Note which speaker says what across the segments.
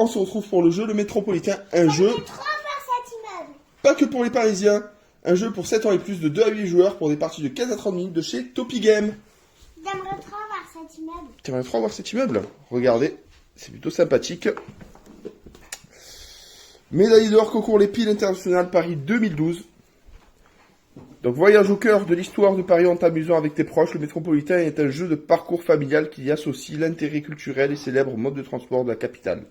Speaker 1: on se retrouve pour le jeu Le Métropolitain, un jeu
Speaker 2: Trop faire cet immeuble.
Speaker 1: pas que pour les Parisiens, un jeu pour 7 ans et plus de 2 à 8 joueurs pour des parties de 15 à 30 minutes de chez Topi Game.
Speaker 2: J'aimerais trop voir cet immeuble.
Speaker 1: T'aimerais trop voir cet immeuble? Regardez, c'est plutôt sympathique. Médaille d'or concours Les Piles International Paris 2012. Donc voyage au cœur de l'histoire de Paris en t'amusant avec tes proches. Le Métropolitain est un jeu de parcours familial qui y associe l'intérêt culturel et célèbres modes de transport de la capitale.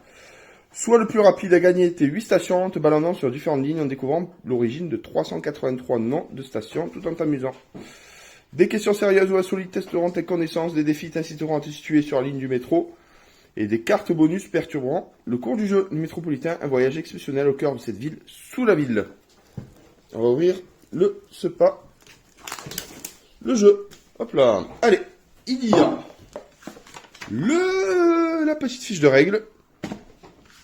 Speaker 1: Sois le plus rapide à gagner tes 8 stations en te baladant sur différentes lignes en découvrant l'origine de 383 noms de stations tout en t'amusant. Des questions sérieuses ou insolites testeront tes connaissances, des défis t'inciteront à te situer sur la ligne du métro et des cartes bonus perturberont le cours du jeu. Le Métropolitain, un voyage exceptionnel au cœur de cette ville, sous la ville. On va ouvrir le jeu. Hop là. Allez, il y a la petite fiche de règles.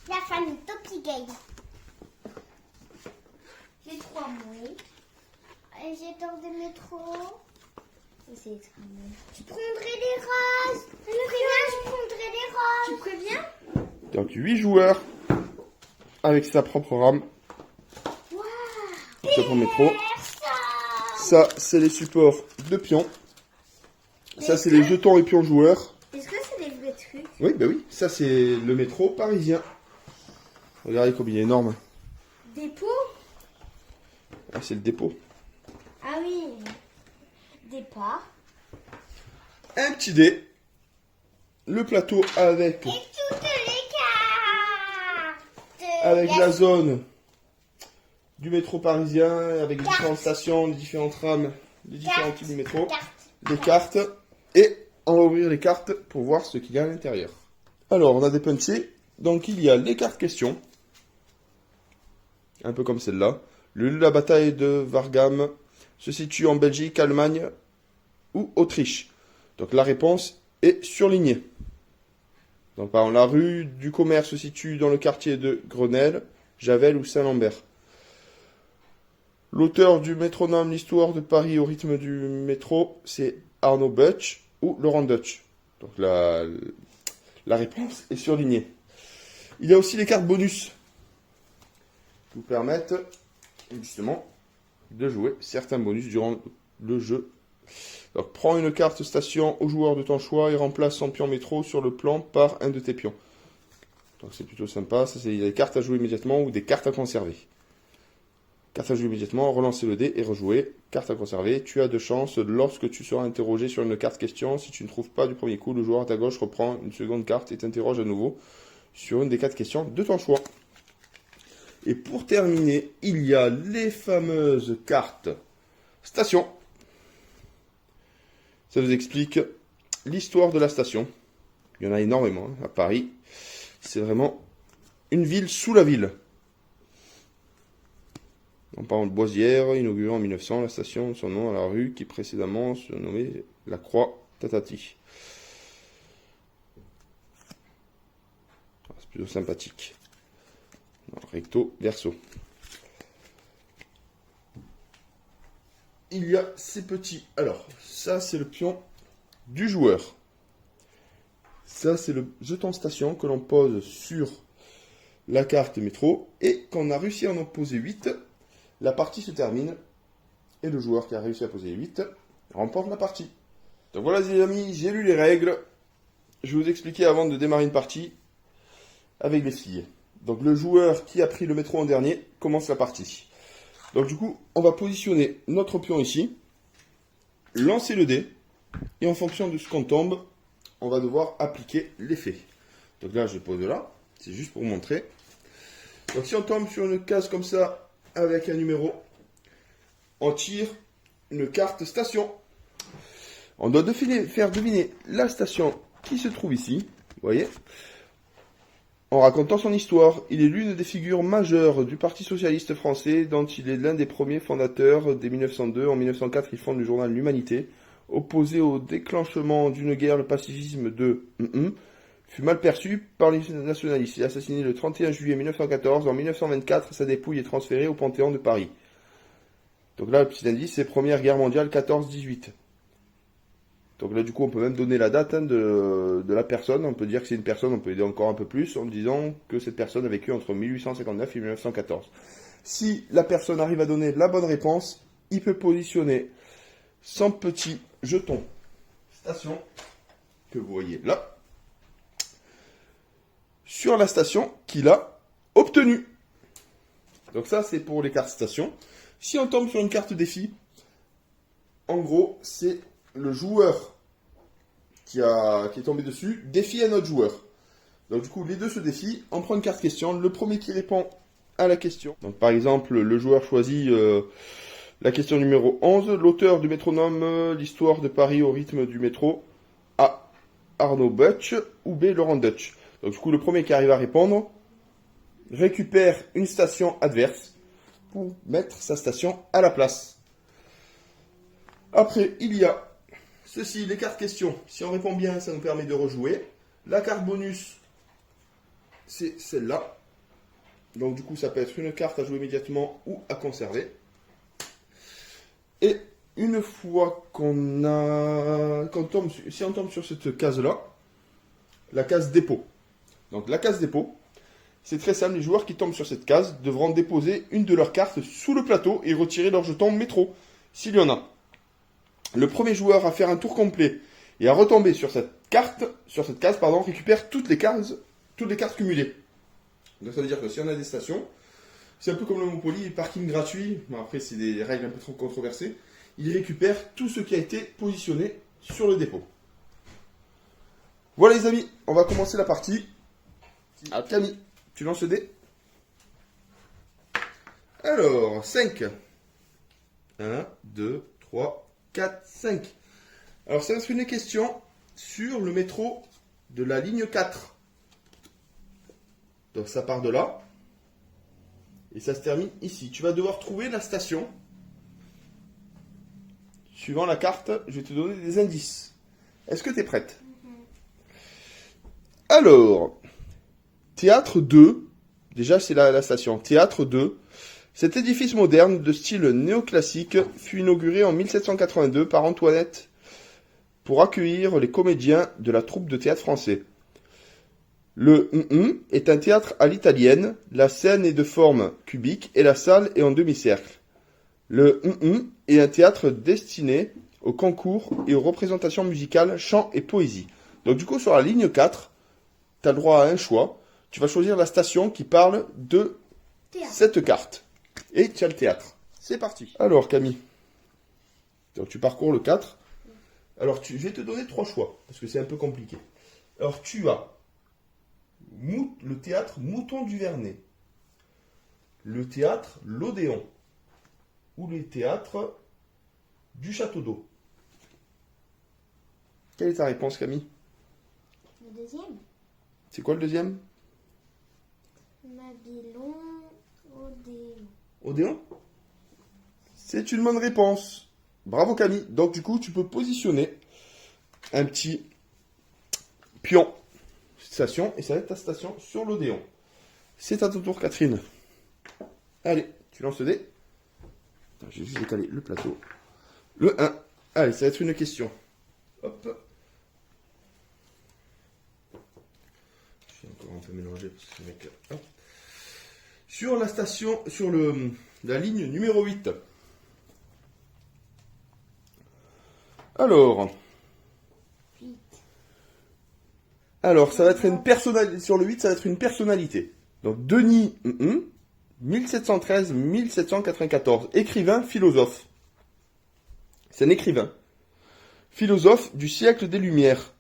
Speaker 2: La famille Topi Game. J'ai 3 mots. J'ai dans des métros. C'est tramway. Je prendrai les roses. Je prendrai les roses. Tu préviens?
Speaker 1: Donc 8 joueurs avec sa propre rame.
Speaker 2: Waouh.
Speaker 1: C'est pour le métro. Ça, c'est les supports de pions. Ça, c'est les jetons et pions joueurs.
Speaker 2: Est-ce que c'est des vrais trucs?
Speaker 1: Oui, bah oui. Ça, c'est le métro parisien. Regardez comme il est énorme.
Speaker 2: Dépôt?
Speaker 1: Ah, c'est le dépôt.
Speaker 2: Ah oui. Départ.
Speaker 1: Un petit dé. Le plateau avec,
Speaker 2: Et toutes les cartes.
Speaker 1: avec la zone du métro parisien, avec différentes stations, les différentes rames, les différents types de métro, des cartes. Et on va ouvrir les cartes pour voir ce qu'il y a à l'intérieur. Alors, on a des punchés. Donc, il y a les cartes questions. Un peu comme celle-là. Le lieu de la bataille de Vargam se situe en Belgique, Allemagne ou Autriche. Donc la réponse est surlignée. Donc par exemple, la rue du commerce se situe dans le quartier de Grenelle, Javel ou Saint-Lambert. L'auteur du métronome L'histoire de Paris au rythme du métro, c'est Arnaud Butch ou Laurent Dutch. Donc la réponse est surlignée. Il y a aussi les cartes bonus qui vous permettent justement de jouer certains bonus durant le jeu. Donc prends une carte station au joueur de ton choix et remplace son pion métro sur le plan par un de tes pions. Donc c'est plutôt sympa. Ça, il y a des cartes à jouer immédiatement ou des cartes à conserver. Carte à jouer immédiatement, relancer le dé et rejouer. Carte à conserver. Tu as de chance lorsque tu seras interrogé sur une carte question. Si tu ne trouves pas du premier coup, le joueur à ta gauche reprend une seconde carte et t'interroge à nouveau sur une des 4 questions de ton choix. Et pour terminer, il y a les fameuses cartes station. Ça vous explique l'histoire de la station. Il y en a énormément à Paris. C'est vraiment une ville sous la ville. On parle de Boisière, inaugurée en 1900, la station de son nom à la rue qui précédemment se nommait la Croix Tatati. C'est plutôt sympathique. Recto, verso. Il y a ces petits. Alors, ça c'est le pion du joueur. Ça c'est le jeton station que l'on pose sur la carte métro. Et quand on a réussi à en poser 8, la partie se termine. Et le joueur qui a réussi à poser 8 remporte la partie. Donc voilà les amis, j'ai lu les règles. Je vais vous expliquer avant de démarrer une partie avec les filles. Donc le joueur qui a pris le métro en dernier commence la partie. Donc du coup, on va positionner notre pion ici, lancer le dé, et en fonction de ce qu'on tombe, on va devoir appliquer l'effet. Donc là, je pose là, c'est juste pour vous montrer. Donc si on tombe sur une case comme ça, avec un numéro, on tire une carte station. On doit faire deviner la station qui se trouve ici, vous voyez. En racontant son histoire, il est l'une des figures majeures du Parti socialiste français, dont il est l'un des premiers fondateurs dès 1902. En 1904, il fonde le journal L'Humanité. Opposé au déclenchement d'une guerre, le pacifisme de fut mal perçu par les nationalistes. Il est assassiné le 31 juillet 1914. En 1924, sa dépouille est transférée au Panthéon de Paris. Donc là, le petit indice, c'est Première Guerre mondiale 14-18. Donc là, du coup, on peut même donner la date de la personne. On peut dire que c'est une personne, on peut aider encore un peu plus en disant que cette personne a vécu entre 1859 et 1914. Si la personne arrive à donner la bonne réponse, il peut positionner son petit jeton station que vous voyez là sur la station qu'il a obtenue. Donc ça, c'est pour les cartes stations. Si on tombe sur une carte défi, en gros, c'est le joueur qui est tombé dessus défie un autre joueur. Donc du coup, les deux se défient. On prend une carte question. Le premier qui répond à la question. Donc par exemple, le joueur choisit la question numéro 11. L'auteur du métronome, l'histoire de Paris au rythme du métro. A. Arnaud Butch ou B. Laurent Dutch. Donc du coup, le premier qui arrive à répondre récupère une station adverse pour mettre sa station à la place. Après, il y a ceci, les cartes questions. Si on répond bien, ça nous permet de rejouer. La carte bonus, c'est celle-là. Donc du coup, ça peut être une carte à jouer immédiatement ou à conserver. Et une fois si on tombe sur cette case-là, la case dépôt. Donc la case dépôt, c'est très simple. Les joueurs qui tombent sur cette case devront déposer une de leurs cartes sous le plateau et retirer leur jeton métro, s'il y en a. Le premier joueur à faire un tour complet et à retomber sur cette case, récupère toutes les cartes cumulées. Donc ça veut dire que si on a des stations, c'est un peu comme le Monopoly, parking gratuit. Bon, après, c'est des règles un peu trop controversées. Il récupère tout ce qui a été positionné sur le dépôt. Voilà les amis, on va commencer la partie. Ah, Camille, tu lances le dé. Alors, 5. 1, 2, 3, 4, 5. Alors, ça va être une question sur le métro de la ligne 4. Donc, ça part de là. Et ça se termine ici. Tu vas devoir trouver la station. Suivant la carte, je vais te donner des indices. Est-ce que tu es prête? Alors, Théâtre 2. Déjà, c'est la station. Théâtre 2. Cet édifice moderne de style néoclassique fut inauguré en 1782 par Antoinette pour accueillir les comédiens de la troupe de théâtre français. Le est un théâtre à l'italienne, la scène est de forme cubique et la salle est en demi-cercle. Le est un théâtre destiné aux concours et aux représentations musicales, chant et poésie. Donc du coup, sur la ligne 4, tu as le droit à un choix. Tu vas choisir la station qui parle de cette carte. Et tu as le théâtre. C'est parti. Alors Camille, donc tu parcours le 4. Alors je vais te donner 3 choix, parce que c'est un peu compliqué. Alors tu as le théâtre Mouton du Vernet, le théâtre L'Odéon, ou le théâtre du Château d'Eau. Quelle est ta réponse, Camille?
Speaker 2: Le deuxième.
Speaker 1: C'est quoi le deuxième?
Speaker 2: Mabilon Odéon.
Speaker 1: Odéon? C'est une bonne réponse. Bravo Camille. Donc du coup, tu peux positionner un petit pion station, et ça va être ta station sur l'Odéon. C'est à ton tour, Catherine. Allez, tu lances le dé. Attends, j'ai juste décalé le plateau. Le 1. Allez, ça va être une question. Hop. Je suis encore un peu mélangé parce que ce mec. Hop. Sur la station, sur la ligne numéro 8. Alors, ça va être une personnalité. Sur le 8, ça va être une personnalité. Donc, Denis, 1713-1794. Écrivain, philosophe. C'est un écrivain. Philosophe du siècle des Lumières.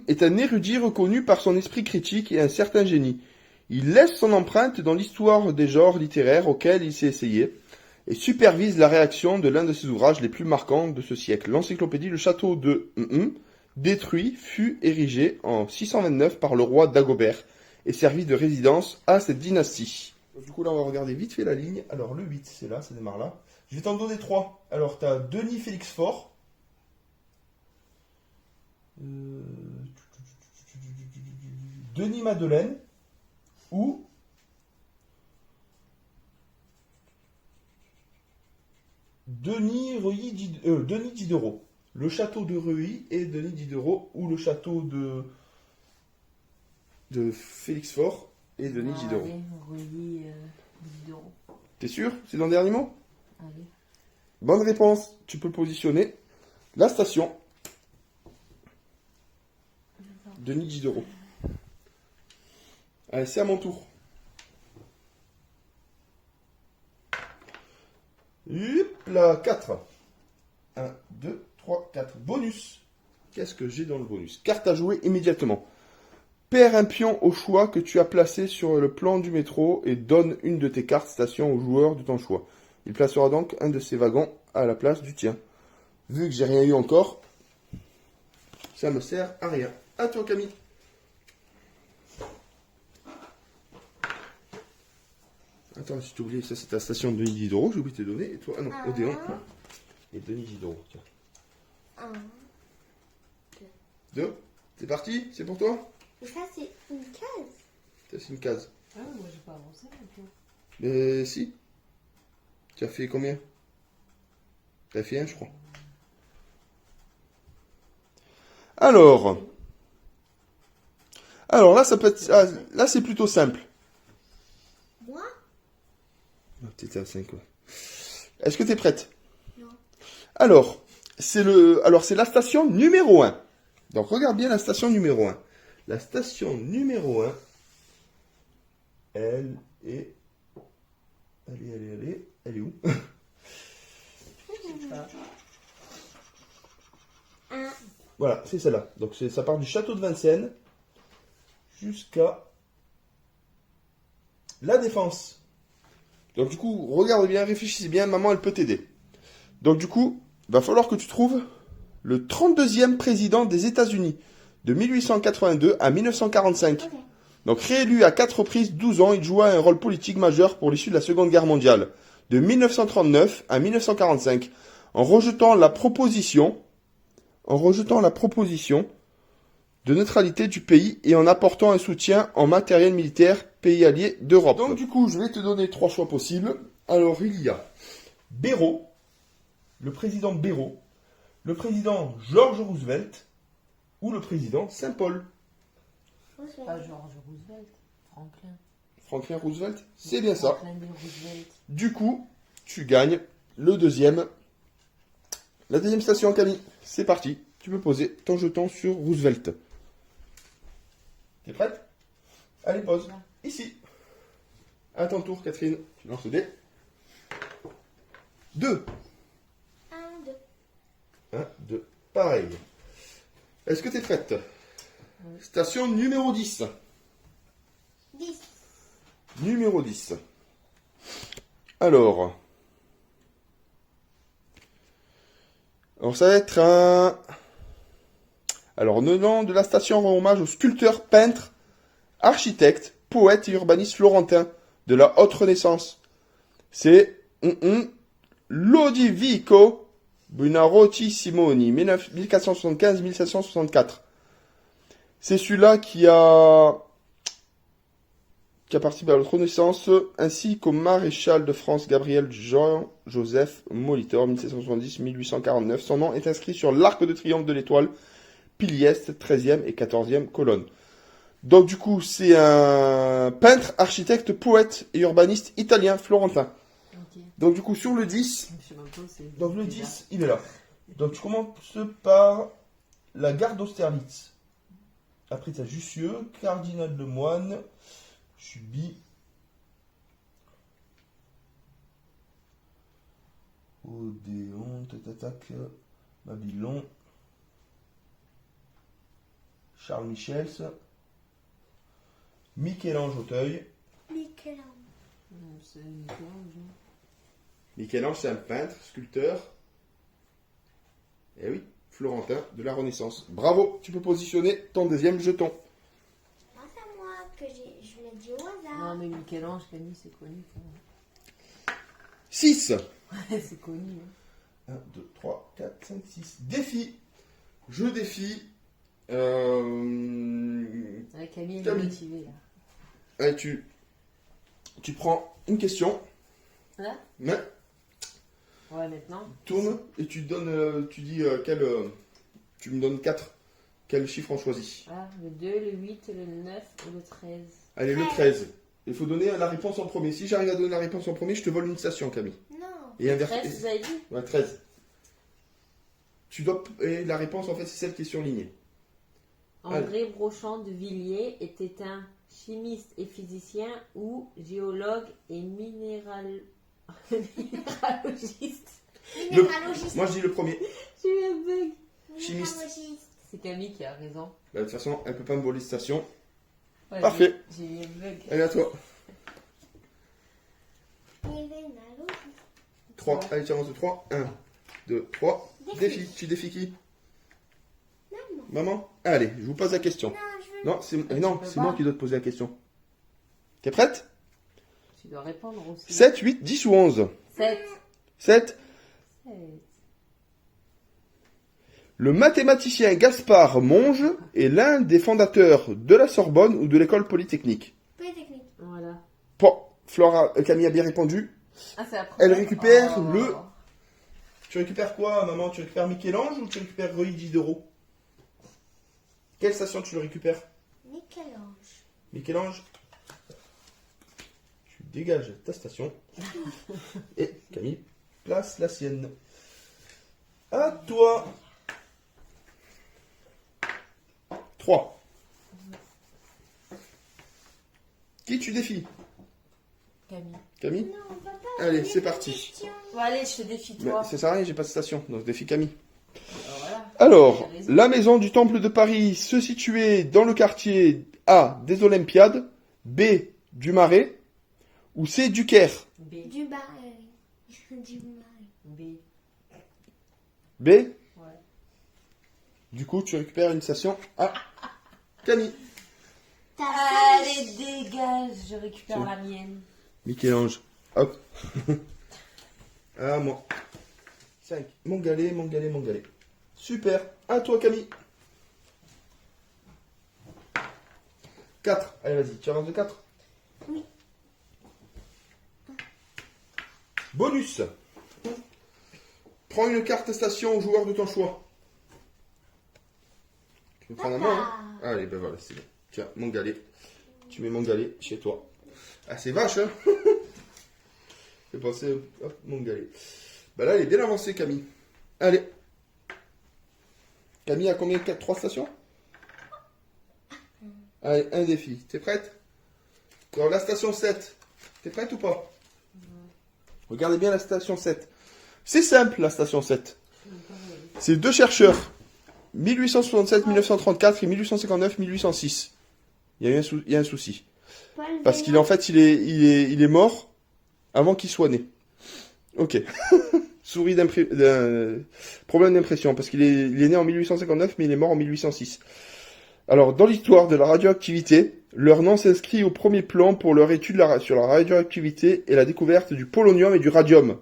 Speaker 1: Est un érudit reconnu par son esprit critique et un certain génie. Il laisse son empreinte dans l'histoire des genres littéraires auxquels il s'est essayé et supervise la réaction de l'un de ses ouvrages les plus marquants de ce siècle. L'encyclopédie Le Château de détruit, fut érigé en 629 par le roi Dagobert et servi de résidence à cette dynastie. Du coup, là, on va regarder vite fait la ligne. Alors, le 8, c'est là, ça démarre là. Je vais t'en donner 3. Alors, tu as Denis Félix Faure. Denis Madeleine. Ou Denis Diderot. le château de Reuilly et Denis Diderot, ou le château de Félix Faure et Denis Diderot.
Speaker 3: Allez, Reuilly, Diderot.
Speaker 1: T'es sûr? C'est dans le dernier mot?
Speaker 3: Allez.
Speaker 1: Bonne réponse. Tu peux positionner la station Denis Diderot. Allez, c'est à mon tour. Hop là, 4. 1, 2, 3, 4. Bonus. Qu'est-ce que j'ai dans le bonus? Carte à jouer immédiatement. Perds un pion au choix que tu as placé sur le plan du métro et donne une de tes cartes station au joueur de ton choix. Il placera donc un de ses wagons à la place du tien. Vu que j'ai rien eu encore, ça me sert à rien. À toi, Camille. Attends, si tu oublié, ça c'est ta station de Denis Diderot, j'ai oublié de te donner. Et toi, ah non, Odéon. Et Denis Diderot, tiens.
Speaker 2: 1.
Speaker 1: 2. C'est parti? C'est pour toi?
Speaker 2: Et ça, c'est une case.
Speaker 1: Ça, c'est une case.
Speaker 3: Ah ouais, moi j'ai pas avancé non plus.
Speaker 1: Mais si. Tu as fait combien? Tu as fait un, je crois. Alors là, ça peut être, là, c'est plutôt simple.
Speaker 2: Moi?
Speaker 1: T'étais à 5, ouais. Est-ce que tu es prête?
Speaker 2: Non.
Speaker 1: Alors, c'est la station numéro 1. Donc, regarde bien la station numéro 1. La station numéro 1, elle est... Elle est où? Voilà, c'est celle-là. Donc, ça part du château de Vincennes jusqu'à la Défense. Donc, du coup, regarde bien, réfléchissez bien, maman, elle peut t'aider. Donc, du coup, va falloir que tu trouves le 32e président des États-Unis, de 1882 à 1945.
Speaker 2: Ok.
Speaker 1: Donc, réélu à 4 reprises, 12 ans, il joua un rôle politique majeur pour l'issue de la Seconde Guerre mondiale, de 1939 à 1945, en rejetant la proposition de neutralité du pays et en apportant un soutien en matériel militaire pays alliés d'Europe. Donc, du coup, je vais te donner 3 choix possibles. Alors, il y a Béraud, le président Béraud, le président George Roosevelt ou le président Saint-Paul.
Speaker 3: Pas George Roosevelt, Franklin.
Speaker 1: Franklin Roosevelt, c'est bien ça.
Speaker 3: Franklin D. Roosevelt.
Speaker 1: Du coup, tu gagnes la deuxième station, Camille. C'est parti. Tu peux poser ton jeton sur Roosevelt. T'es prête? Allez, pose. Ici. À ton tour, Catherine. Tu lances le dé. 2.
Speaker 2: 1, 2.
Speaker 1: 1, 2. Pareil. Est-ce que t'es prête? Station numéro 10.
Speaker 2: 10.
Speaker 1: Numéro 10. Alors, ça va être un... Alors, le nom de la station rend hommage au sculpteur, peintre, architecte, poète et urbaniste florentin de la Haute Renaissance. C'est Lodovico Buonarroti Simoni, 1475-1764. C'est celui-là qui a participé à la Renaissance, ainsi qu'au maréchal de France Gabriel Jean-Joseph Molitor, 1770-1849. Son nom est inscrit sur l'arc de triomphe de l'étoile, pilier est, 13e et 14e colonne. Donc du coup, c'est un peintre, architecte, poète et urbaniste italien florentin.
Speaker 3: Ok.
Speaker 1: Donc du coup, sur le 10,
Speaker 3: Je sais même pas où c'est.
Speaker 1: donc le 10, il est là. Donc tu commences par la gare d'Austerlitz. Après, tu as Jussieu, Cardinal de Moine, Chuby, Odéon, Tatatac, Babylon, Charles Michels, Michel-Ange Auteuil.
Speaker 2: Michel-Ange.
Speaker 3: C'est Michel-Ange.
Speaker 1: Michel-Ange, c'est un peintre, sculpteur. Eh oui, florentin de la Renaissance. Bravo, tu peux positionner ton deuxième jeton.
Speaker 2: Grâce à moi, que je l'ai dit au hasard.
Speaker 3: Non, mais Michel-Ange, Camille, c'est connu.
Speaker 1: 6.
Speaker 3: C'est connu.
Speaker 1: 1, 2, 3, 4, 5, 6. Défi. Je défie.
Speaker 3: Ouais, Camille, elle est
Speaker 1: Camille.
Speaker 3: motivée, là.
Speaker 1: Allez, tu prends une question.
Speaker 3: Hein?
Speaker 1: Mais
Speaker 3: Ouais, maintenant.
Speaker 1: Tourne et tu donnes, tu dis tu me donnes 4. Quel chiffre on choisit?
Speaker 3: Ah, le 2, le 8, le 9 ou le 13.
Speaker 1: Allez, le 13. Il faut donner la réponse en premier. Si j'arrive à donner la réponse en premier, je te vole une station, Camille.
Speaker 2: Non.
Speaker 1: Et inversé.
Speaker 3: 13, vous avez dit?
Speaker 1: Ouais, 13. Tu dois... Et la réponse, en fait, c'est celle qui est surlignée.
Speaker 3: André Brochant de Villiers était un chimiste et physicien ou géologue et minéralogiste.
Speaker 2: Minéralogiste.
Speaker 1: Moi, je dis le premier.
Speaker 3: J'ai eu un bug.
Speaker 1: Chimiste.
Speaker 2: Minéralogiste.
Speaker 3: C'est Camille qui a raison.
Speaker 1: Bah, de toute façon, elle peut pas me voler station.
Speaker 3: Ouais,
Speaker 1: Parfait.
Speaker 3: J'ai eu un bug.
Speaker 1: Allez, à toi.
Speaker 2: Minéralogiste.
Speaker 1: 3. Allez, tu avances de 3. 1, 2, 3.
Speaker 2: Défi.
Speaker 1: Défi. Tu défies qui?
Speaker 2: Maman.
Speaker 1: Maman? Allez, je vous pose la question.
Speaker 2: Non, je veux.
Speaker 1: Non, c'est
Speaker 3: tu
Speaker 1: non,
Speaker 3: peux
Speaker 1: c'est
Speaker 3: pas.
Speaker 1: moi qui dois te poser la question. T'es prête?
Speaker 3: Tu dois répondre aussi.
Speaker 1: 7, 8, 10 ou 11?
Speaker 3: 7.
Speaker 1: 7. Le mathématicien Gaspard Monge est l'un des fondateurs de la Sorbonne ou de l'école polytechnique.
Speaker 2: Polytechnique.
Speaker 3: Voilà.
Speaker 1: Bon, Flora, Camille a bien répondu.
Speaker 3: Ah, c'est la première.
Speaker 1: Elle récupère
Speaker 3: Oh.
Speaker 1: le... Tu récupères quoi, maman? Tu récupères Michel-Ange ou tu récupères Reuilly Diderot? Quelle station tu le récupères?
Speaker 2: Michel-Ange.
Speaker 1: Michel-Ange, tu dégages ta station. Et Camille, place la sienne. À toi. 3. Qui tu défies?
Speaker 3: Camille.
Speaker 1: Camille?
Speaker 2: Non, papa.
Speaker 1: Allez,
Speaker 2: j'ai
Speaker 1: c'est
Speaker 2: pas de
Speaker 1: parti.
Speaker 2: question.
Speaker 3: Bon, allez, je te défie,
Speaker 1: Mais
Speaker 3: toi.
Speaker 1: ça sert à rien, j'ai pas de station, donc je défie Camille.
Speaker 3: Alors, voilà.
Speaker 1: Alors,
Speaker 3: T'as raison.
Speaker 1: la maison du Temple de Paris se situait dans le quartier A des Olympiades, B du Marais, ou C du Caire.
Speaker 3: B.
Speaker 2: Du bar. Du bar.
Speaker 3: B.
Speaker 1: B?
Speaker 3: Ouais.
Speaker 1: Du coup, tu récupères une station à Camille.
Speaker 2: T'as
Speaker 3: Allez, dégage, je récupère
Speaker 1: Tiens.
Speaker 3: la mienne.
Speaker 1: Michel-Ange. Hop. À moi. 5. Mon galet, mon galet, mon galet. Super. À toi, Camille. 4. Allez, vas-y. Tu avances de 4.
Speaker 2: Oui.
Speaker 1: Bonus. Prends une carte station au joueur de ton choix. Tu me prends la main, hein? Allez, ben voilà, c'est bon. Tiens, mon galet. Tu mets mon galet chez toi. Ah, c'est vache, hein? Fais passer, hop, mon galet. Bah là, elle est bien avancée, Camille. Allez. Camille a combien? 3 stations? Allez, un défi. T'es prête? Alors, la station 7. T'es prête ou pas? Regardez bien la station 7. C'est simple, la station 7. C'est deux chercheurs. 1867-1934 et 1859-1806. Il y a un souci.
Speaker 2: Paul
Speaker 1: Parce qu'il
Speaker 2: Vélan.
Speaker 1: en fait, il est mort avant qu'il soit né. Ok. Problème d'impression, parce qu'il il est né en 1859, mais il est mort en 1806. Alors, dans l'histoire de la radioactivité, leur nom s'inscrit au premier plan pour leur étude sur la radioactivité et la découverte du polonium et du radium.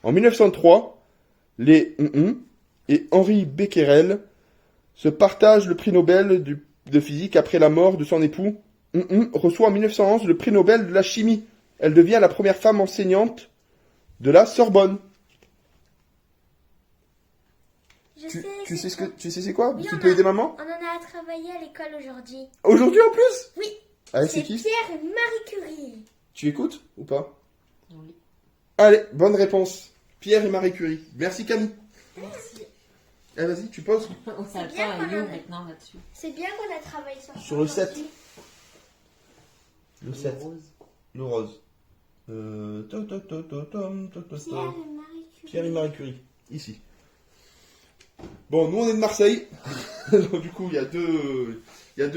Speaker 1: En 1903, les et Henri Becquerel se partagent le prix Nobel de physique après la mort de son époux. Reçoit en 1911 le prix Nobel de la chimie. Elle devient la première femme enseignante de la Sorbonne. Tu sais c'est quoi?
Speaker 2: Oui,
Speaker 1: Tu
Speaker 2: on
Speaker 1: peux
Speaker 2: a-
Speaker 1: aider maman?
Speaker 2: On en a travaillé à l'école aujourd'hui.
Speaker 1: Aujourd'hui en plus?
Speaker 2: Oui.
Speaker 1: Allez,
Speaker 2: C'est
Speaker 1: c'est qui?
Speaker 2: Pierre et Marie Curie.
Speaker 1: Tu écoutes ou pas?
Speaker 3: Oui.
Speaker 1: Allez, bonne réponse. Pierre et Marie Curie. Merci Camille.
Speaker 3: Merci.
Speaker 1: Allez, vas-y, tu poses.
Speaker 3: On s'attend
Speaker 2: bien
Speaker 3: à
Speaker 2: qu'on
Speaker 3: You
Speaker 2: en a-
Speaker 3: maintenant là-dessus.
Speaker 2: C'est bien qu'on a travaillé sur ça.
Speaker 1: Sur le 7.
Speaker 2: aujourd'hui.
Speaker 1: Le 7.
Speaker 3: Rose.
Speaker 1: Le rose. Pierre et Marie Curie. Ici. Bon, nous on est de Marseille. Donc, du coup, il y a deux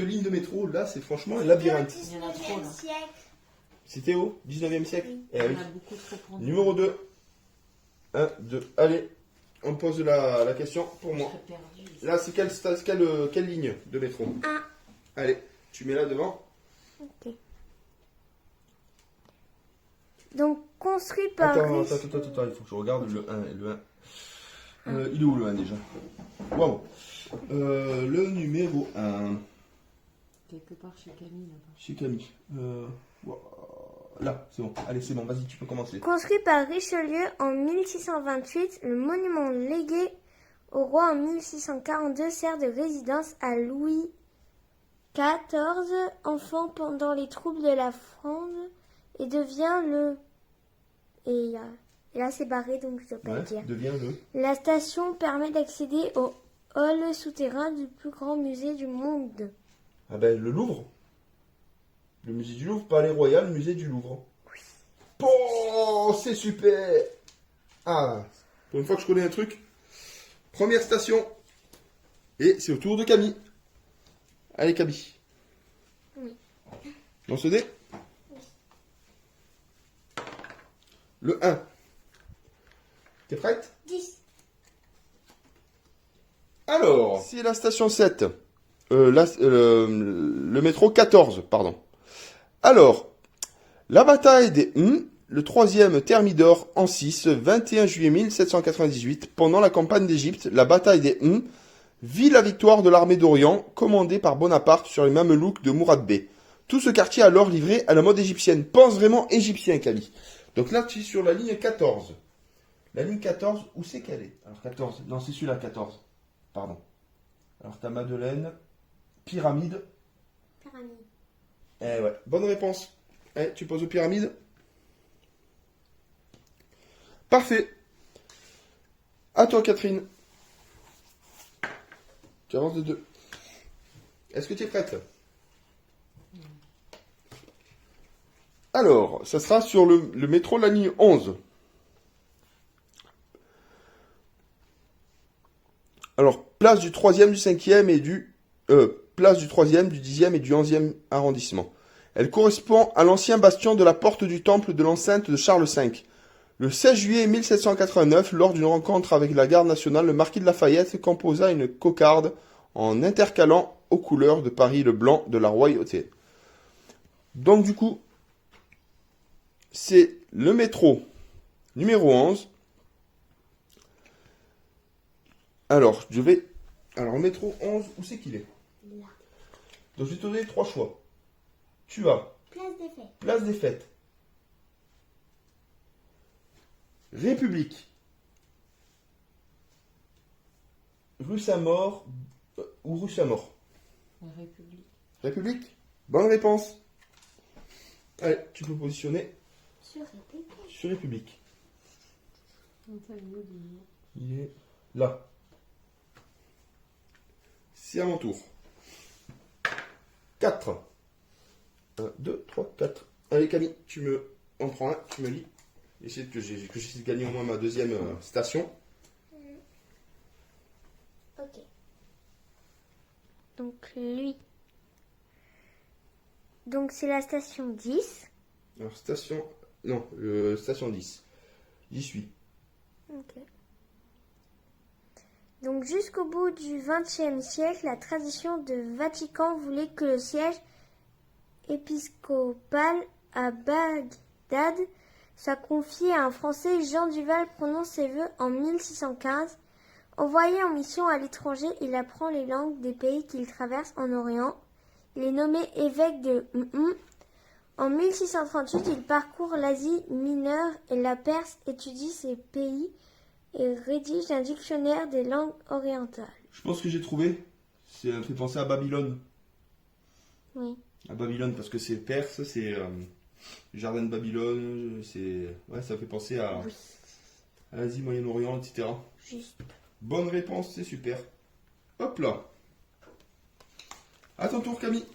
Speaker 1: lignes de métro. Là, c'est franchement un labyrinthe.
Speaker 3: Il y en a trop, là.
Speaker 2: 19e siècle.
Speaker 1: C'était au 19e siècle.
Speaker 2: Oui.
Speaker 1: Eh oui.
Speaker 3: On a beaucoup trop prendre.
Speaker 1: Numéro 2. 1, 2. Allez, on pose la question pour
Speaker 3: Je
Speaker 1: moi.
Speaker 3: serais perdue.
Speaker 1: Là, c'est quelle ligne de métro?
Speaker 2: Un.
Speaker 1: Allez, tu mets là devant.
Speaker 2: Ok. Donc, construit par...
Speaker 1: Attends, il faut que je regarde le 1. Il est où le 1 déjà? Waouh. Le numéro 1.
Speaker 3: Quelque part chez Camille là-bas.
Speaker 1: Chez Camille. Wow. là, c'est bon. Allez, c'est bon, vas-y, tu peux commencer.
Speaker 2: Construit par Richelieu en 1628, le monument légué au roi en 1642 sert de résidence à Louis XIV, enfant pendant les troubles de la Fronde, et devient le... Et là, c'est barré, donc je ne dois pas le dire.
Speaker 1: Devient le...
Speaker 2: La station permet d'accéder au hall souterrain du plus grand musée du monde.
Speaker 1: Ah ben, le Louvre. Le musée du Louvre, Palais Royal, le musée du Louvre.
Speaker 2: Oui.
Speaker 1: Oh, c'est super. Ah, pour une fois que je connais un truc. Première station. Et c'est au tour de Camille. Allez, Camille.
Speaker 2: Oui.
Speaker 1: Lance le dé.
Speaker 2: Oui.
Speaker 1: Le 1. T'es prête?
Speaker 2: 10.
Speaker 1: Alors, c'est la station 7. Le métro 14, pardon. Alors, la bataille des le troisième Thermidor en 6, 21 juillet 1798, pendant la campagne d'Égypte, la bataille des vit la victoire de l'armée d'Orient, commandée par Bonaparte sur les Mamelouks de Mourad Bey. Tout ce quartier alors livré à la mode égyptienne. Pense vraiment égyptien, Camille. Donc là, tu es sur la ligne 14. La ligne 14, où c'est qu'elle est? Alors 14, non, c'est celui-là, 14. Pardon. Alors t'as Madeleine, pyramide.
Speaker 2: Pyramide.
Speaker 1: Eh ouais, bonne réponse. Eh, tu poses aux pyramides. Parfait. À toi, Catherine. Tu avances de 2. Est-ce que tu es prête? Alors, ça sera sur le métro la ligne 11. Alors, place du 3e, du 5e et du... place du 3e, du 10e et du 11e arrondissement. Elle correspond à l'ancien bastion de la porte du temple de l'enceinte de Charles V. Le 16 juillet 1789, lors d'une rencontre avec la garde nationale, le marquis de Lafayette composa une cocarde en intercalant aux couleurs de Paris le blanc de la royauté. Donc du coup, c'est le métro numéro 11. Alors, métro 11, où c'est qu'il est?
Speaker 2: Là.
Speaker 1: Donc, je vais te donner 3 choix. Tu as
Speaker 2: Place des Fêtes.
Speaker 1: Place des Fêtes, République, rue Saint-Maur ou rue Saint-Maur.
Speaker 3: La République.
Speaker 1: République? Bonne réponse. Allez, tu peux positionner
Speaker 2: Sur République.
Speaker 1: sur République.
Speaker 3: Montagneux du Nord.
Speaker 1: Il est là. C'est à mon tour. 4. 1, 2, 3, 4. Allez Camille, tu me en prends un, tu me lis. Essaye que j'essaie de gagner au moins ma deuxième station.
Speaker 2: Ok. Donc lui. Donc c'est la station 10.
Speaker 1: Alors station... Non, station 10. J'y suis.
Speaker 2: Ok. Donc jusqu'au bout du XXe siècle, la tradition de Vatican voulait que le siège épiscopal à Bagdad soit confié à un Français. Jean Duval prononce ses vœux en 1615. Envoyé en mission à l'étranger, il apprend les langues des pays qu'il traverse en Orient. Il est nommé évêque de En 1638, il parcourt l'Asie mineure et la Perse, étudie ces pays et rédige un dictionnaire des langues orientales.
Speaker 1: Je pense que j'ai trouvé. Ça me fait penser à Babylone.
Speaker 2: Oui.
Speaker 1: À Babylone, parce que c'est perse, c'est le jardin de Babylone, c'est... Ouais, ça fait penser à l'Asie, Moyen-Orient, etc.
Speaker 2: Juste.
Speaker 1: Bonne réponse, c'est super. Hop là. À ton tour, Camille.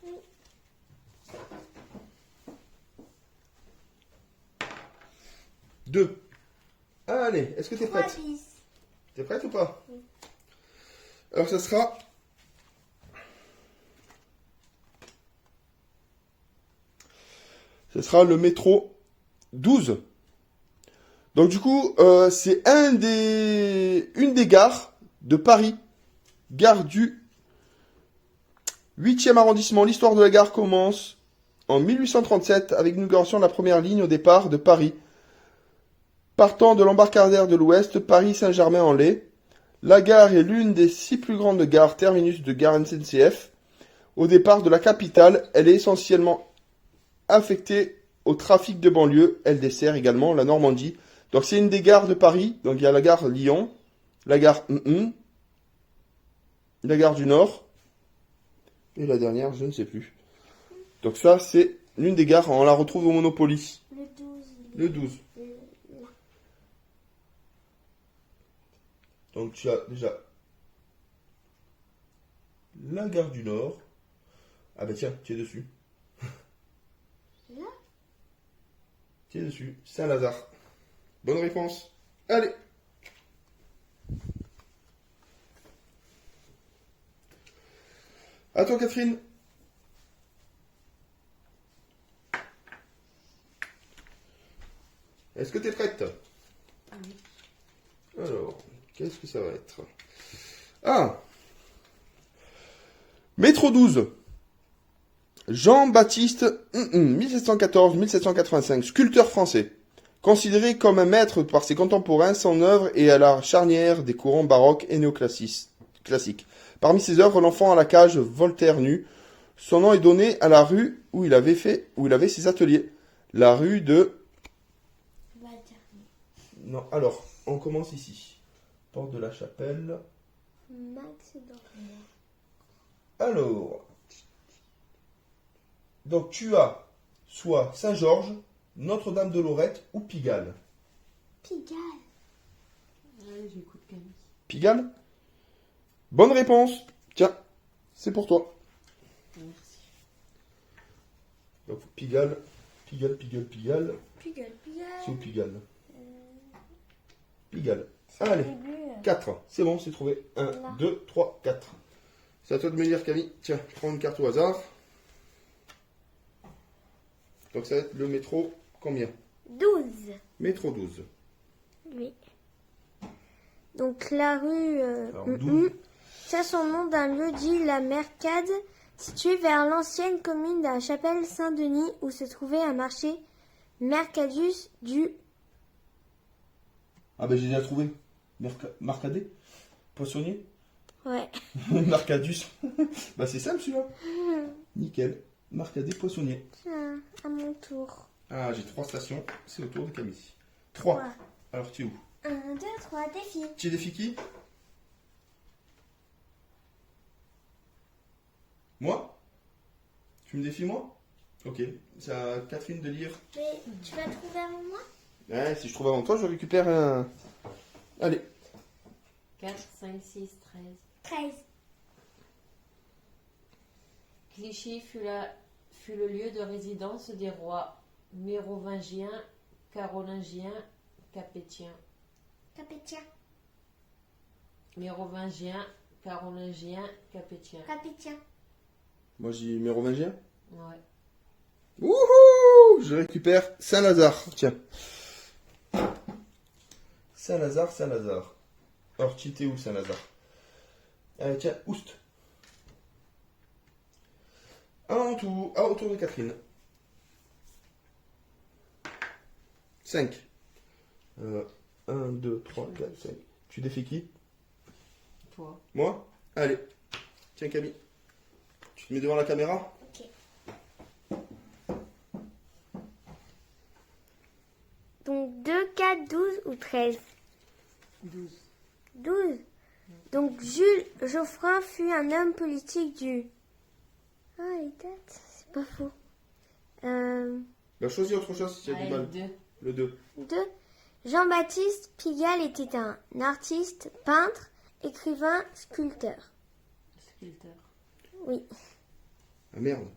Speaker 2: Oui.
Speaker 1: 2. Allez, est-ce que tu es
Speaker 2: 3
Speaker 1: prête?
Speaker 2: bis.
Speaker 1: T'es prête ou pas?
Speaker 2: Oui.
Speaker 1: Alors, ça sera... Ce sera le métro 12. Donc du coup, c'est une des gares de Paris. Gare du 8e arrondissement. L'histoire de la gare commence en 1837 avec l'inauguration de la première ligne au départ de Paris. Partant de l'embarcadère de l'Ouest, Paris-Saint-Germain-en-Laye. La gare est l'une des 6 plus grandes gares terminus de gare SNCF. Au départ de la capitale, elle est essentiellement affectée au trafic de banlieue. Elle dessert également la Normandie. Donc c'est une des gares de Paris. Donc il y a la gare Lyon, la gare la gare du Nord. Et la dernière, je ne sais plus. Donc ça, c'est l'une des gares. On la retrouve au Monopoly.
Speaker 2: Le 12.
Speaker 1: Le 12.
Speaker 2: Là.
Speaker 1: Donc tu as déjà la gare du Nord. Ah bah tiens, tu es dessus.
Speaker 2: Là.
Speaker 1: Tu es dessus. Saint-Lazare. Bonne réponse. Allez. À toi, Catherine. Est-ce que tu es prête?
Speaker 3: Oui.
Speaker 1: Alors, qu'est-ce que ça va être? Ah! Métro 12. Jean-Baptiste 1714-1785, sculpteur français. Considéré comme un maître par ses contemporains, son œuvre est à la charnière des courants baroques et néoclassiques. Parmi ses œuvres, L'enfant à la cage, Voltaire nu. Son nom est donné à la rue où il avait ses ateliers. La rue de...
Speaker 2: Va dire.
Speaker 1: Non, alors, on commence ici. Porte de la Chapelle.
Speaker 2: Max Dormois.
Speaker 1: Alors, donc tu as soit Saint-Georges, Notre-Dame de Lorette ou Pigalle.
Speaker 2: Pigalle.
Speaker 3: Ouais, j'écoute Camille.
Speaker 1: Pigalle? Bonne réponse. Tiens, c'est pour toi.
Speaker 3: Merci.
Speaker 1: Donc Pigalle, Pigalle.
Speaker 2: Pigalle.
Speaker 1: C'est où Pigalle? Pigalle. Allez,
Speaker 2: Début.
Speaker 1: 4. C'est bon, c'est trouvé. 1,
Speaker 2: Là.
Speaker 1: 2, 3, 4. C'est à toi de me dire, Camille. Tiens, prends une carte au hasard. Donc ça va être le métro combien?
Speaker 2: 12.
Speaker 1: Métro 12.
Speaker 2: Oui. Donc la rue
Speaker 1: Alors, 12.
Speaker 2: c'est son nom d'un lieu dit la Mercade, situé vers l'ancienne commune de la Chapelle-Saint-Denis où se trouvait un marché Mercadus du...
Speaker 1: Ah ben j'ai déjà trouvé. Marcadet? Poissonnier?
Speaker 2: Ouais.
Speaker 1: Marcadus. Bah c'est simple celui-là. Nickel. Marcadet, poissonnier.
Speaker 2: Tiens, à mon tour.
Speaker 1: Ah, j'ai 3 stations. C'est au tour de Camille. 3.
Speaker 2: Trois.
Speaker 1: Alors tu es où?
Speaker 2: 1, 2, 3, défi.
Speaker 1: Tu défies qui? Moi? Tu me défies moi? Ok. C'est à Catherine de lire.
Speaker 2: Mais tu vas trouver avant moi?
Speaker 1: Ouais, si je trouve avant toi, je récupère un... Allez.
Speaker 3: 4, 5, 6, 13.
Speaker 2: 13.
Speaker 3: Clichy fut le lieu de résidence des rois mérovingiens, carolingiens, capétiens.
Speaker 2: Capétien.
Speaker 3: Mérovingiens, carolingiens, capétiens.
Speaker 2: Capétien.
Speaker 1: Moi, j'ai mérovingien.
Speaker 3: Ouais.
Speaker 1: Wouhou! Je récupère Saint-Lazare. Tiens. Saint-Lazare, Saint-Lazare. Alors, tu étais où, Saint-Lazare? Tiens, Oust. Autour de Catherine. 5. 1, 2, 3, 4, 5. Tu défies qui?
Speaker 3: Toi.
Speaker 1: Moi? Allez. Tiens, Camille. Tu te mets devant la caméra?
Speaker 2: Ok. Donc 2, 4, 12 ou 13?
Speaker 3: 12.
Speaker 2: 12. Donc Jules Geoffroy fut un homme politique du... Ah, les dates, c'est pas faux.
Speaker 1: Bah, choisis autre chose si tu as du
Speaker 3: Allez,
Speaker 1: mal.
Speaker 3: 2.
Speaker 1: Le 2.
Speaker 2: 2. Jean-Baptiste Pigalle était un artiste, peintre, écrivain, sculpteur.
Speaker 3: Sculpteur.
Speaker 2: Oui.
Speaker 1: Ah merde.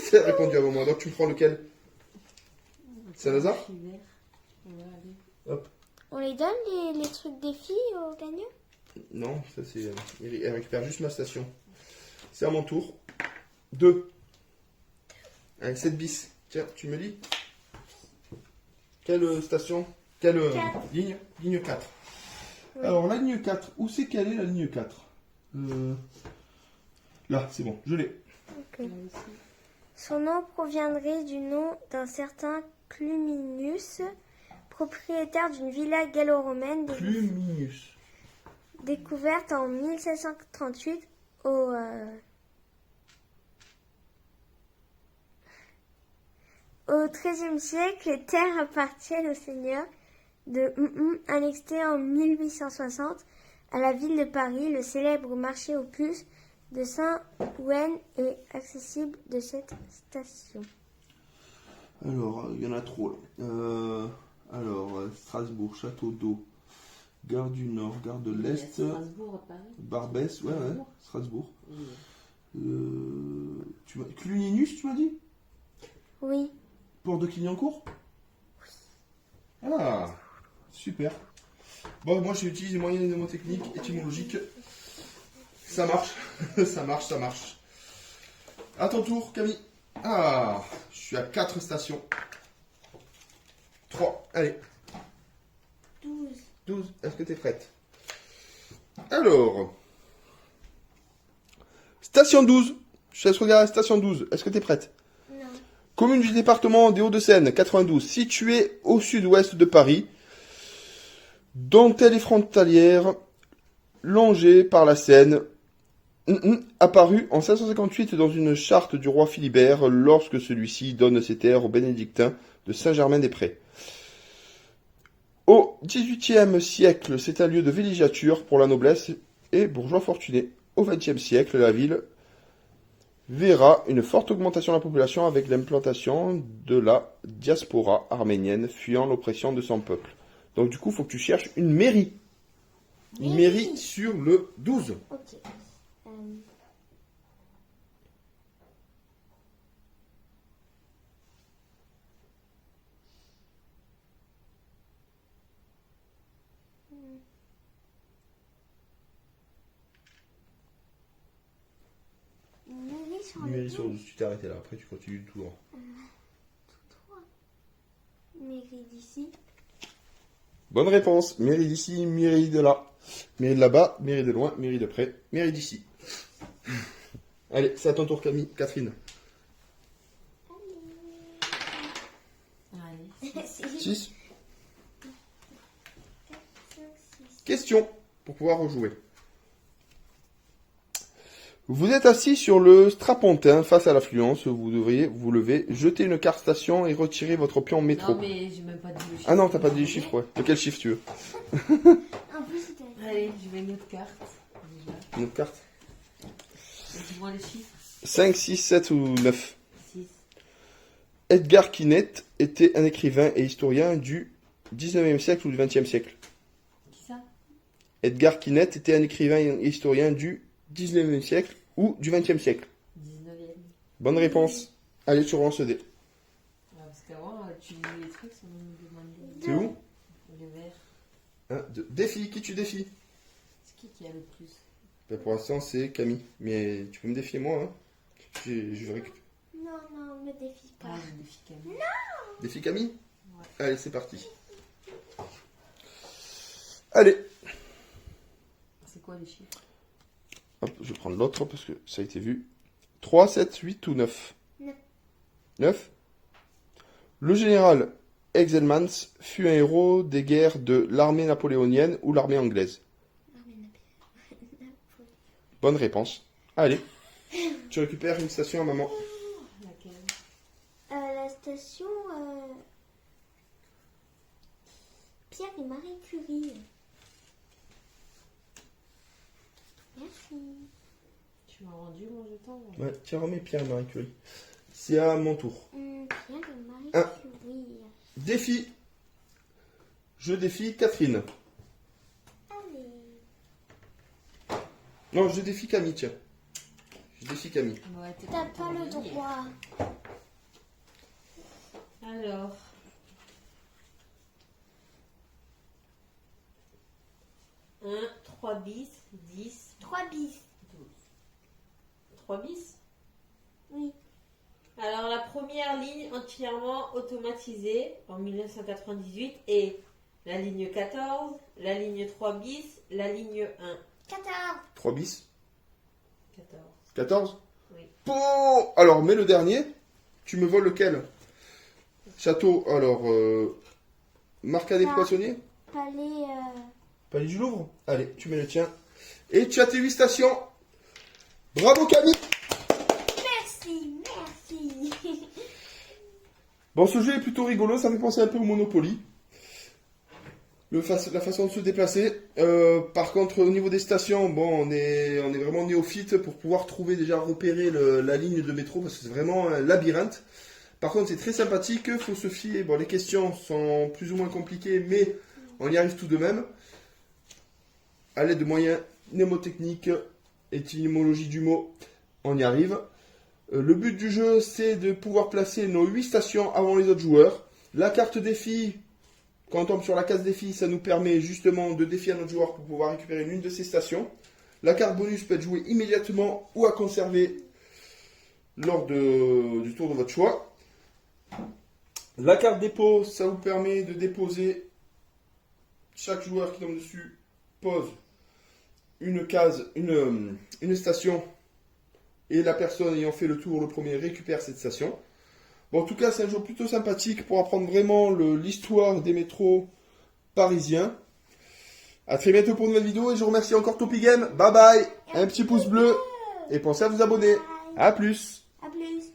Speaker 1: Ça a répondu avant moi. Donc tu prends lequel? Saint-Lazare?
Speaker 3: Hiver. Ouais, allez.
Speaker 1: Hop.
Speaker 2: On les donne les trucs des filles aux gagnants?
Speaker 1: Non, ça c'est. Elle récupère juste ma station. C'est à mon tour. 2. Allez, 7 bis. Tiens, tu me lis. Quelle station? Quelle
Speaker 2: Quatre.
Speaker 1: ligne? Ligne 4.
Speaker 2: Oui.
Speaker 1: Alors la ligne 4, où c'est qu'elle est la ligne 4? Là, c'est bon, je l'ai.
Speaker 2: Ok.
Speaker 3: Là aussi.
Speaker 2: Son nom proviendrait du nom d'un certain Cluminus, propriétaire d'une villa gallo-romaine
Speaker 1: Cluminus.
Speaker 2: découverte en 1738 Au XIIIe siècle, les terres appartiennent au seigneur de annexé en 1860 à la ville de Paris. Le célèbre marché aux puces de Saint-Ouen est accessible de cette station.
Speaker 1: Alors, il y en a trop là. Strasbourg, Château d'Eau, Gare du Nord, Gare de l'Est,
Speaker 3: Strasbourg à Paris.
Speaker 1: Barbès, ouais,
Speaker 3: Strasbourg.
Speaker 1: Strasbourg.
Speaker 3: Oui.
Speaker 1: Cluninus, tu m'as dit?
Speaker 2: Oui.
Speaker 1: Port de Clignancourt? Ah, super. Bon, moi j'utilise les moyens mnémotechniques, étymologiques. Ça marche, ça marche. À ton tour, Camille. Ah, je suis à 4 stations. 3, allez.
Speaker 2: 12.
Speaker 1: 12, est-ce que tu es prête? Alors, station 12. Je te laisse regarder la station 12. Est-ce que tu es prête?
Speaker 2: Non.
Speaker 1: Commune du département des Hauts-de-Seine, 92, située au sud-ouest de Paris, dont elle est frontalière, longée par la Seine, apparue en 558 dans une charte du roi Philibert lorsque celui-ci donne ses terres aux bénédictins de Saint-Germain-des-Prés. Au XVIIIe siècle, c'est un lieu de villégiature pour la noblesse et bourgeois fortunés. Au XXe siècle, la ville verra une forte augmentation de la population avec l'implantation de la diaspora arménienne fuyant l'oppression de son peuple. Donc du coup, il faut que tu cherches une mairie. Une mairie sur le 12.
Speaker 2: Ok.
Speaker 1: Une mairie sur le 12. Tu t'es arrêté là, après tu continues tout droit.
Speaker 2: Mairie d'ici.
Speaker 1: Bonne réponse. Mairie d'ici, mairie de là. Mairie de là-bas, mairie de loin, mairie de près, mairie d'ici. Allez, c'est à ton tour, Camille. Catherine.
Speaker 3: Allez.
Speaker 1: 6. Question pour pouvoir rejouer. Vous êtes assis sur le strapontin face à l'affluence. Vous devriez vous lever, jeter une carte station et retirer votre pion métro.
Speaker 3: Non, mais j'ai même pas dit le chiffre.
Speaker 1: Ah non, t'as pas dit le chiffre, ouais. De quel chiffre tu veux?
Speaker 2: En plus, c'était.
Speaker 3: Allez, je vais une autre carte. Déjà.
Speaker 1: Une autre carte.
Speaker 3: Dis-moi les chiffres.
Speaker 1: 5, 6, 7 ou 9.
Speaker 3: 6.
Speaker 1: Edgar Quinet était un écrivain et historien du 19e siècle ou du 20e siècle.
Speaker 3: Qui ça?
Speaker 1: Edgar Quinet était un écrivain et historien du 19e siècle ou du 20e siècle.
Speaker 3: 19e.
Speaker 1: Bonne réponse. Allez, tu relances le dé.
Speaker 3: Parce qu'avant, tu dis les trucs sans me demander.
Speaker 1: C'est où?
Speaker 3: Le vert.
Speaker 1: 1, 2. Défi, qui tu défies?
Speaker 3: C'est qui a le plus?
Speaker 1: Ben, pour l'instant, c'est Camille. Mais tu peux me défier moi, hein? Je récupère.
Speaker 2: Non, me défie pas.
Speaker 3: Ah, le défi Camille.
Speaker 1: Défi Camille?
Speaker 3: Ouais.
Speaker 1: Allez, c'est parti. Allez.
Speaker 3: C'est quoi les chiffres?
Speaker 1: Hop, je vais prendre l'autre parce que ça a été vu. 3, 7, 8 ou 9?
Speaker 2: 9.
Speaker 1: 9. Le général Exelmans fut un héros des guerres de l'armée napoléonienne ou l'armée anglaise. Bonne réponse. Allez. Tu récupères une station à maman.
Speaker 3: Laquelle?
Speaker 2: La station Pierre et Marie Curie. Merci.
Speaker 3: Tu m'as rendu mon jeton?
Speaker 1: Ouais, tiens, remets Pierre et Marie Curie. C'est à mon tour.
Speaker 2: Pierre et Marie
Speaker 1: Un.
Speaker 2: Curie.
Speaker 1: Défi. Je défie Catherine.
Speaker 2: Allez.
Speaker 1: Non, je défie Camille, tiens. Je défie Camille.
Speaker 3: Ouais, t'es
Speaker 2: T'as pas le droit.
Speaker 3: Alors. Un, 3 bis, 10,
Speaker 2: 3 bis.
Speaker 3: 12. 3 bis?
Speaker 2: Oui.
Speaker 3: Alors, la première ligne entièrement automatisée en 1998 est la ligne 14, la ligne 3 bis, la ligne 1.
Speaker 2: 14.
Speaker 1: 3 bis.
Speaker 3: 14.
Speaker 1: 14.
Speaker 3: Oui.
Speaker 1: Bon, alors, mets le dernier. Tu me voles lequel? Château, alors, Marcadet
Speaker 2: Ah.
Speaker 1: Poissonnier?
Speaker 2: Palais.
Speaker 1: Palais du Louvre? Allez, tu mets le tien. Et tu as tes 8 stations. Bravo Camille.
Speaker 2: Merci.
Speaker 1: Bon, ce jeu est plutôt rigolo, ça me fait penser un peu au Monopoly. La façon de se déplacer. Par contre, au niveau des stations, bon, on est vraiment néophyte pour pouvoir trouver, déjà repérer la ligne de métro, parce que c'est vraiment un labyrinthe. Par contre, c'est très sympathique, il faut se fier. Bon, les questions sont plus ou moins compliquées, mais on y arrive tout de même. À l'aide de moyens mnémotechniques, étymologie du mot, on y arrive. Le but du jeu, c'est de pouvoir placer nos 8 stations avant les autres joueurs. La carte défi, quand on tombe sur la case défi, ça nous permet justement de défier un autre joueur pour pouvoir récupérer l'une de ces stations. La carte bonus peut être jouée immédiatement ou à conserver lors du tour de votre choix. La carte dépôt, ça vous permet de déposer. Chaque joueur qui tombe dessus pose une station. Et la personne ayant fait le tour le premier récupère cette station. Bon, en tout cas, c'est un jeu plutôt sympathique pour apprendre vraiment l'histoire des métros parisiens. A très bientôt pour une nouvelle vidéo et je remercie encore Topi Game. Bye bye. Un petit pouce bleu et pensez à vous abonner. A plus.
Speaker 2: À plus.